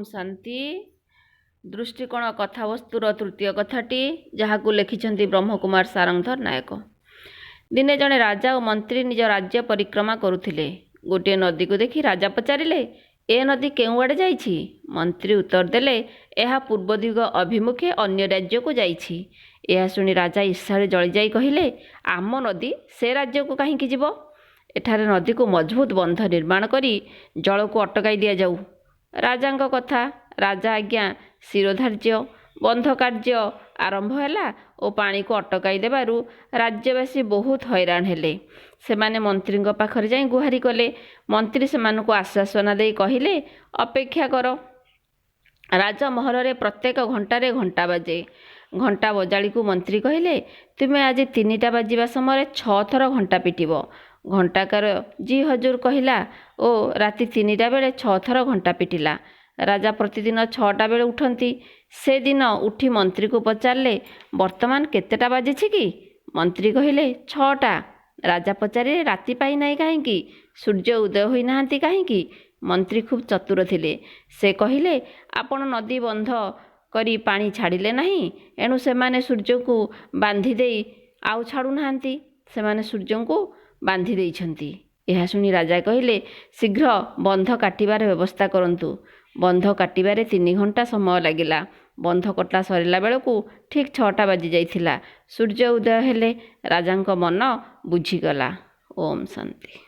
शांति दृष्टिकोण कथावस्तुर तृतीय कथाटी जहाकू लिखिछन्ति ब्रह्मकुमार सारंगधर नायक। दिने जड़े राजा और मंत्री निज राज्य परिक्रमा करुथिले। गोटे नदी को देखि राजा पचारिले, ए नदी केउ आड़े जाइछि? मंत्री उत्तर देले, एहा पूर्व दिग अभिमुखे अन्य राज्य को जाइछि। एहा सुनी राजा ईर्ष्यारे जळि जाई कहिले, आम नदी से राज्य को काहींकि जीव? एठारे नदी को मजबूत बंध निर्माण करी जल को अटकाई दिया जाऊ। राजांक कथा राजा आज्ञा शिरोधार्य बंध कार्य आरंभ हैला और पानी को अटकाई देबारु राज्यवासी बहुत हैरान हेले। सेमाने मंत्री पाखरे जाई गुहारी कले। मंत्री सेमानकु आश्वासना देई कहिले, अपेक्षा कर। राजमहल रे प्रत्येक घंटारे घंटा बाजे। घंटा बजाड़ी को मंत्री कहिले, तुमे आज 3टा बाजिबा समय 6 थर घंटा पिटिब। घंटाकार जी हजूर कहिला ओ राति 3टा बेले 6 थर घंटा पिटिला। राजा प्रतिदिन 6टा बेले उठंती। से दिन उठी मंत्री को पचारले, वर्तमान केतेटा बाजिछि कि? मंत्री कहिले 6टा। राजा पचारे, राति पाई नाही काहींकि? सूर्य उदय होई नाहांती काहींकि? मंत्री खूब चतुर थिले। से कहिले, आपण नदी बंध करी पानी छाड़िले नाही, एणु सेमाने सूर्य को बांधी देई आउ छाड़ू नाहांती। सेमाने सूर्य को बांधी देइछंती। एहा सुनी राजा कहिले, शीघ्र बंध काटिबार व्यवस्था करंतु। बंध काटिबारे 3 घंटा समय लागिला। बंध कटा सरिला बेलकू ठीक 6टा बाजी जाइथिला। सूर्य उदय हेले। राजांक मन बुझीगला। ओम शांति।